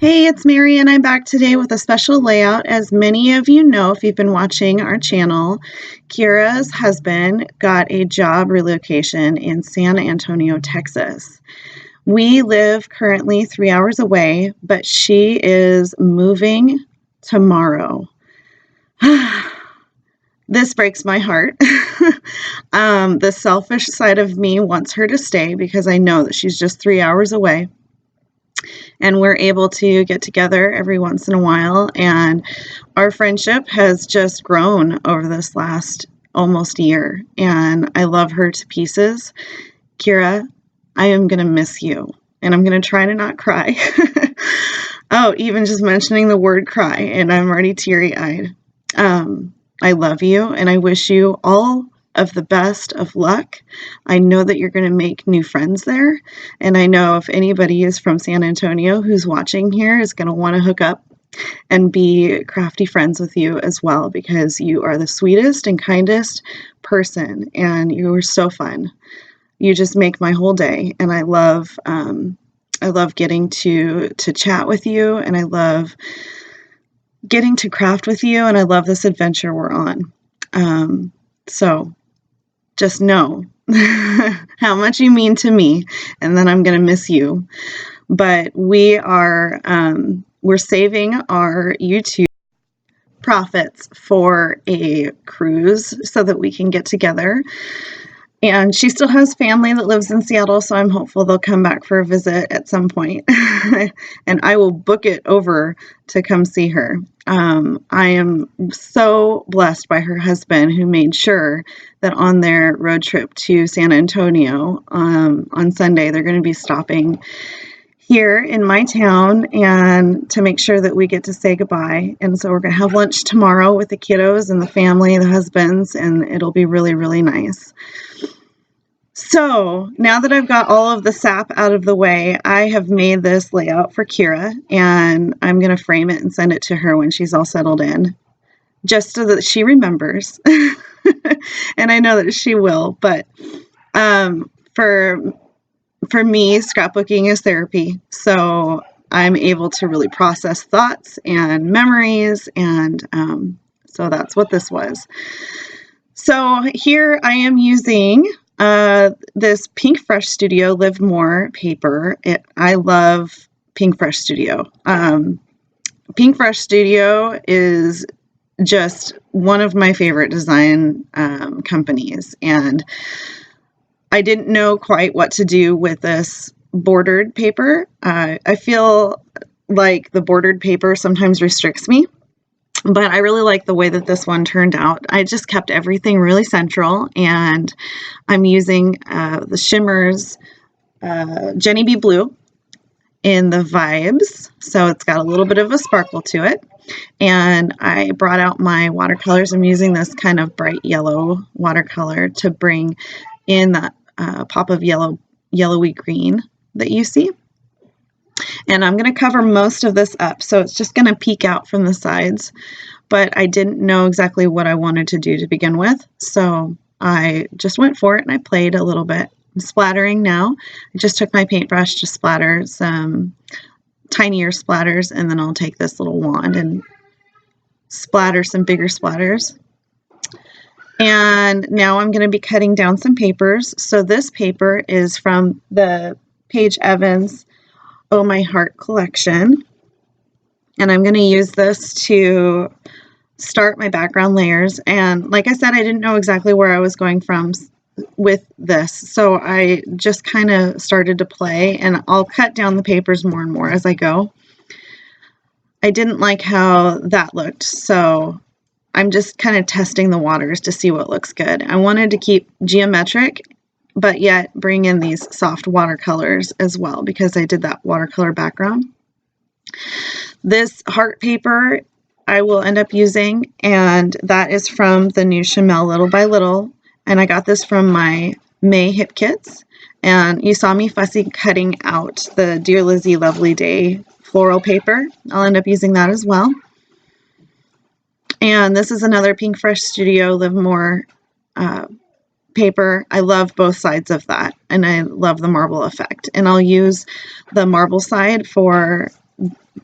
Hey, it's Mary, and I'm back today with a special layout. As many of you know, if you've been watching our channel, Kira's husband got a job relocation in San Antonio, Texas. We live currently 3 hours away, but she is moving tomorrow. This breaks my heart. The selfish side of me wants her to stay because I know that she's just 3 hours away. And we're able to get together every once in a while, and our friendship has just grown over this last almost year, and I love her to pieces. Kira, I am going to miss you, and I'm going to try to not cry. Oh, even just mentioning the word cry, and I'm already teary-eyed. I love you, and I wish you all of the best of luck. I know that you're going to make new friends there, and I know if anybody is from San Antonio who's watching here is going to want to hook up and be crafty friends with you as well, because you are the sweetest and kindest person, and you are so fun. You just make my whole day, and I love getting to chat with you, and I love getting to craft with you, and I love this adventure we're on. So just know how much you mean to me, and then I'm going to miss you. But we're saving our YouTube profits for a cruise so that we can get together. And she still has family that lives in Seattle, so I'm hopeful they'll come back for a visit at some point. And I will book it over to come see her. I am so blessed by her husband, who made sure that on their road trip to San Antonio on Sunday, they're going to be stopping here in my town and to make sure that we get to say goodbye. And so we're going to have lunch tomorrow with the kiddos and the family, the husbands, and it'll be really, really nice. So now that I've got all of the sap out of the way, I have made this layout for Kira, and I'm going to frame it and send it to her when she's all settled in, just so that she remembers. And I know that she will, but for me, scrapbooking is therapy, so I'm able to really process thoughts and memories, and so that's what this was. So here I am using this Pink Fresh Studio Live More paper. I love Pink Fresh Studio. Pink Fresh Studio is just one of my favorite design companies, and I didn't know quite what to do with this bordered paper. I feel like the bordered paper sometimes restricts me, but I really like the way that this one turned out. I just kept everything really central, and I'm using the Shimmers Jenny B Blue in the vibes, so it's got a little bit of a sparkle to it. And I brought out my watercolors. I'm using this kind of bright yellow watercolor to bring in that pop of yellowy green that you see. And I'm going to cover most of this up, so it's just going to peek out from the sides. But I didn't know exactly what I wanted to do to begin with, so I just went for it and I played a little bit. I'm splattering now. I just took my paintbrush to splatter some tinier splatters, and then I'll take this little wand and splatter some bigger splatters. And now I'm going to be cutting down some papers. So this paper is from the Paige Evans Oh My Heart collection, and I'm going to use this to start my background layers. And like I said, I didn't know exactly where I was going from with this, so I just kind of started to play, and I'll cut down the papers more and more as I go. I didn't like how that looked, so I'm just kind of testing the waters to see what looks good. I wanted to keep geometric, but yet bring in these soft watercolors as well, because I did that watercolor background. This heart paper I will end up using, and that is from the new Chamel Little by Little, and I got this from my May Hip Kits, and you saw me fussy cutting out the Dear Lizzie Lovely Day floral paper. I'll end up using that as well. And this is another Pink Fresh Studio Live More paper. I love both sides of that, and I love the marble effect, and I'll use the marble side for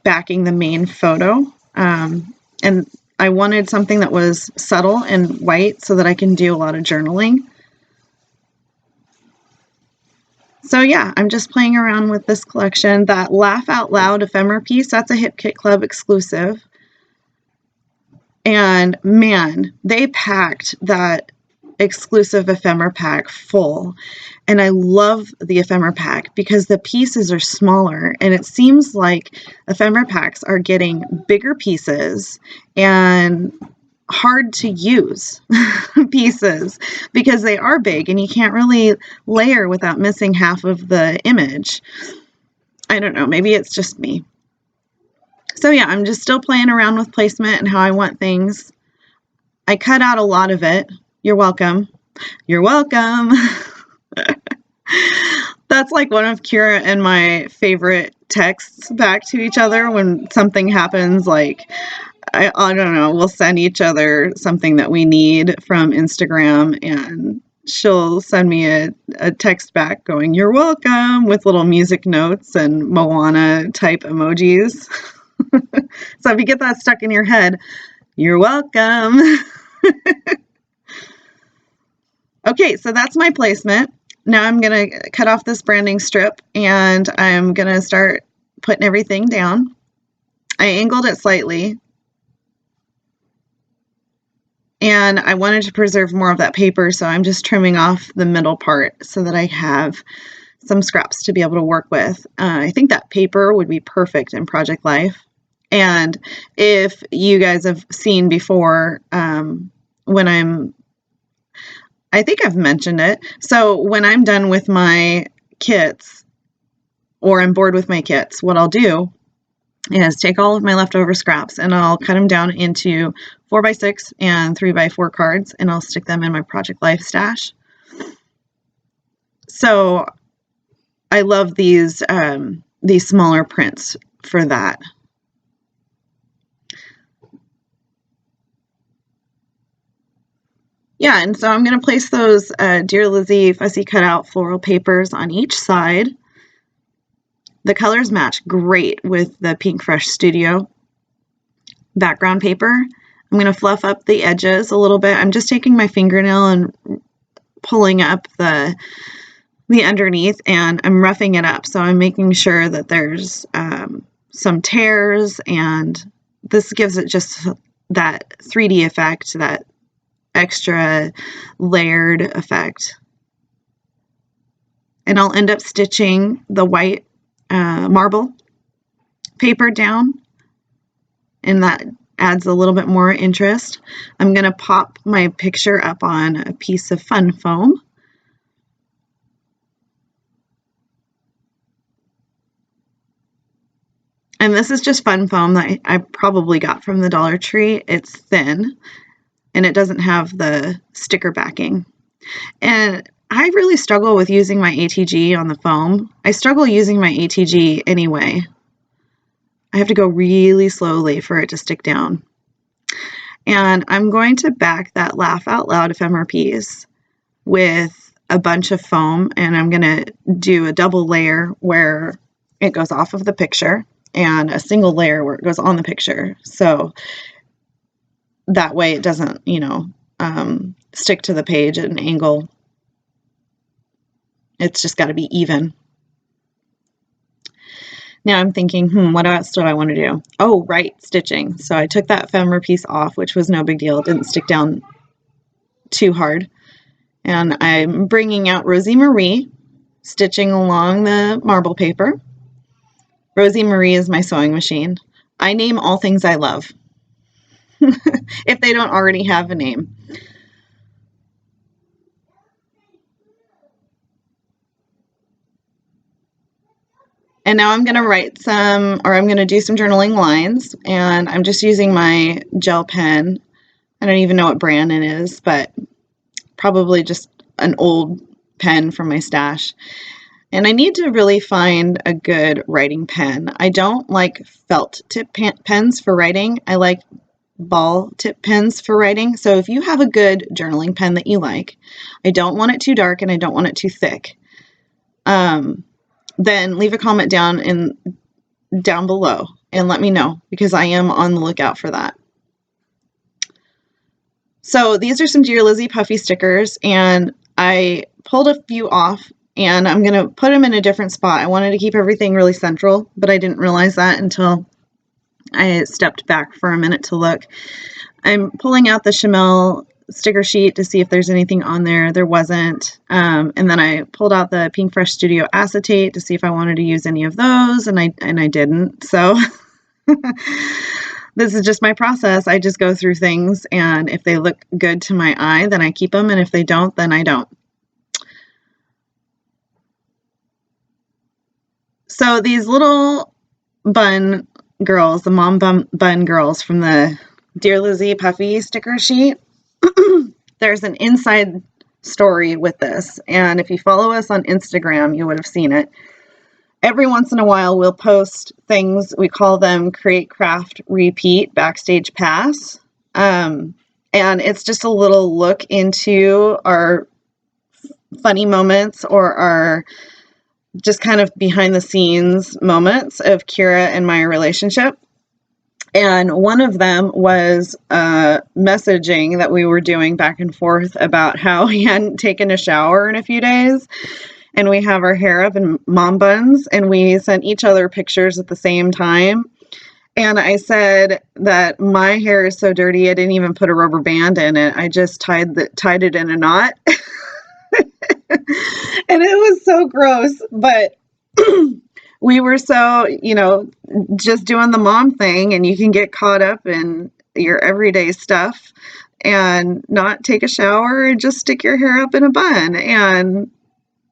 backing the main photo. And I wanted something that was subtle and white so that I can do a lot of journaling. So yeah, I'm just playing around with this collection. That Laugh Out Loud ephemera piece, that's a Hip Kit Club exclusive. And man, they packed that exclusive ephemera pack full. And I love the ephemera pack because the pieces are smaller, and it seems like ephemera packs are getting bigger pieces and hard to use pieces because they are big and you can't really layer without missing half of the image. I don't know, maybe it's just me. So yeah, I'm just still playing around with placement and how I want things. I cut out a lot of it. You're welcome. You're welcome. That's like one of Kira and my favorite texts back to each other when something happens. Like, I don't know, we'll send each other something that we need from Instagram, and she'll send me a text back going, "You're welcome," with little music notes and Moana type emojis. So if you get that stuck in your head, you're welcome. Okay, so that's my placement. Now I'm going to cut off this branding strip and I'm going to start putting everything down. I angled it slightly, and I wanted to preserve more of that paper, so I'm just trimming off the middle part so that I have some scraps to be able to work with. I think that paper would be perfect in Project Life. And if you guys have seen before, I think I've mentioned it. So when I'm done with my kits, or I'm bored with my kits, what I'll do is take all of my leftover scraps and I'll cut them down into 4x6 and 3x4 cards, and I'll stick them in my Project Life stash. So I love these smaller prints for that. Yeah, and so I'm going to place those Dear Lizzie fussy cutout floral papers on each side. The colors match great with the Pink Fresh Studio background paper. I'm going to fluff up the edges a little bit. I'm just taking my fingernail and pulling up the underneath, and I'm roughing it up. So I'm making sure that there's some tears, and this gives it just that 3D effect, that extra layered effect. And I'll end up stitching the white marble paper down, and that adds a little bit more interest. I'm going to pop my picture up on a piece of fun foam. And this is just fun foam that I probably got from the Dollar Tree. It's thin, and it doesn't have the sticker backing. And I really struggle with using my ATG on the foam. I struggle using my ATG anyway. I have to go really slowly for it to stick down. And I'm going to back that Laugh Out Loud ephemera piece with a bunch of foam, and I'm going to do a double layer where it goes off of the picture and a single layer where it goes on the picture. So that way it doesn't, stick to the page at an angle. It's just got to be even. Now I'm thinking, what else do I want to do? Oh, right, stitching. So I took that ephemera piece off, which was no big deal. It didn't stick down too hard. And I'm bringing out Rosie Marie, stitching along the marble paper. Rosie Marie is my sewing machine. I name all things I love, if they don't already have a name. And now I'm going to write I'm going to do some journaling lines, and I'm just using my gel pen. I don't even know what brand it is, but probably just an old pen from my stash. And I need to really find a good writing pen. I don't like felt tip pens for writing. I like ball tip pens for writing. So if you have a good journaling pen that you like, I don't want it too dark and I don't want it too thick. Then leave a comment down below and let me know, because I am on the lookout for that. So these are some Dear Lizzie puffy stickers, and I pulled a few off, and I'm going to put them in a different spot. I wanted to keep everything really central, but I didn't realize that until I stepped back for a minute to look. I'm pulling out the Chamel sticker sheet to see if there's anything on there. There wasn't. And then I pulled out the Pink Fresh Studio acetate to see if I wanted to use any of those, and I didn't. So this is just my process. I just go through things, and if they look good to my eye, then I keep them, and if they don't, then I don't. So these little bun girls, the mom bun girls from the Dear Lizzie puffy sticker sheet, there's an inside story with this, and if you follow us on Instagram, you would have seen it. Every once in a while, we'll post things, we call them Create, Craft, Repeat Backstage Pass, and it's just a little look into our funny moments or our just kind of behind the scenes moments of Kira and my relationship. And one of them was messaging that we were doing back and forth about how he hadn't taken a shower in a few days. And we have our hair up in mom buns, and we sent each other pictures at the same time. And I said that my hair is so dirty, I didn't even put a rubber band in it. I just tied it in a knot. And it was so gross, but we were so, just doing the mom thing, and you can get caught up in your everyday stuff and not take a shower and just stick your hair up in a bun. And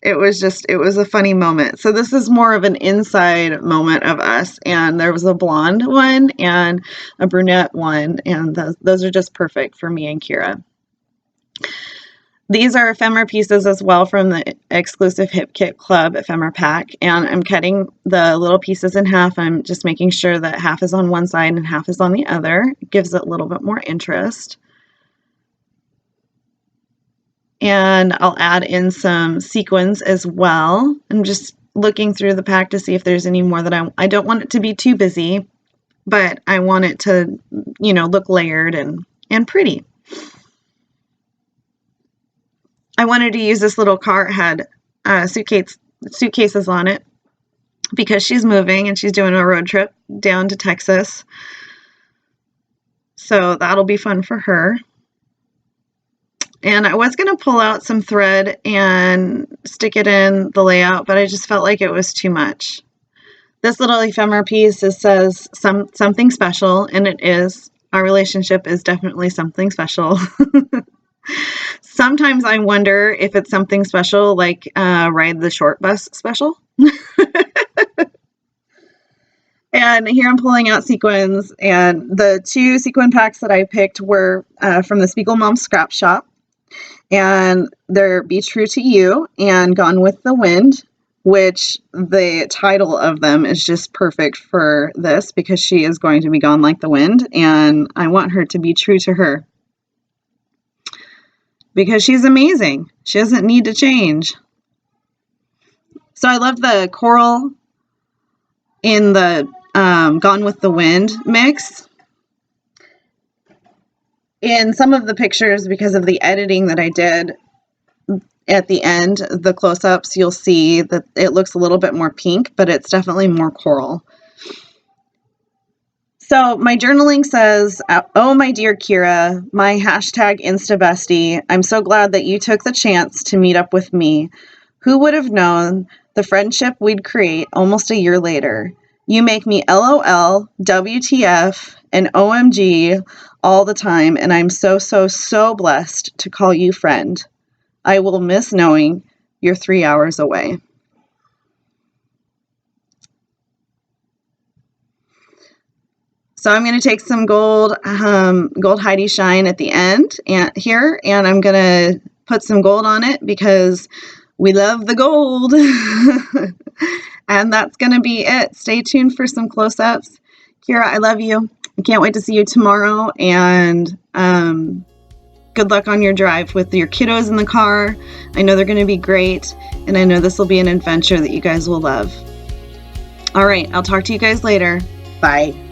it was a funny moment. So this is more of an inside moment of us. And there was a blonde one and a brunette one, and those are just perfect for me and Kira. These are ephemera pieces as well from the exclusive Hip Kit Club ephemera pack, and I'm cutting the little pieces in half. I'm just making sure that half is on one side and half is on the other. It gives it a little bit more interest. And I'll add in some sequins as well. I'm just looking through the pack to see if there's any more that I don't want it to be too busy, but I want it to, look layered and pretty. I wanted to use this little cart. It had suitcases on it because she's moving and she's doing a road trip down to Texas. So that'll be fun for her. And I was going to pull out some thread and stick it in the layout, but I just felt like it was too much. This little ephemera piece, it says something special, and it is. Our relationship is definitely something special. Sometimes I wonder if it's something special, like Ride the Short Bus special. And here I'm pulling out sequins, and the 2 sequin packs that I picked were from the SpiegelMom Scraps shop, and they're Be True to You and Gone with the Wind, which the title of them is just perfect for this because she is going to be gone like the wind, and I want her to be true to her. Because she's amazing. She doesn't need to change. So I love the coral in the Gone with the Wind mix. In some of the pictures, because of the editing that I did at the end, the close-ups, you'll see that it looks a little bit more pink, but it's definitely more coral. So my journaling says, oh, my dear Kira, my hashtag InstaBestie, I'm so glad that you took the chance to meet up with me. Who would have known the friendship we'd create almost a year later? You make me LOL, WTF, and OMG all the time, and I'm so, so, so blessed to call you friend. I will miss knowing you're 3 hours away. So I'm going to take some gold Heidi Shine at the end and I'm going to put some gold on it because we love the gold. And that's going to be it. Stay tuned for some close-ups. Kira, I love you. I can't wait to see you tomorrow, and good luck on your drive with your kiddos in the car. I know they're going to be great, and I know this will be an adventure that you guys will love. All right, I'll talk to you guys later. Bye.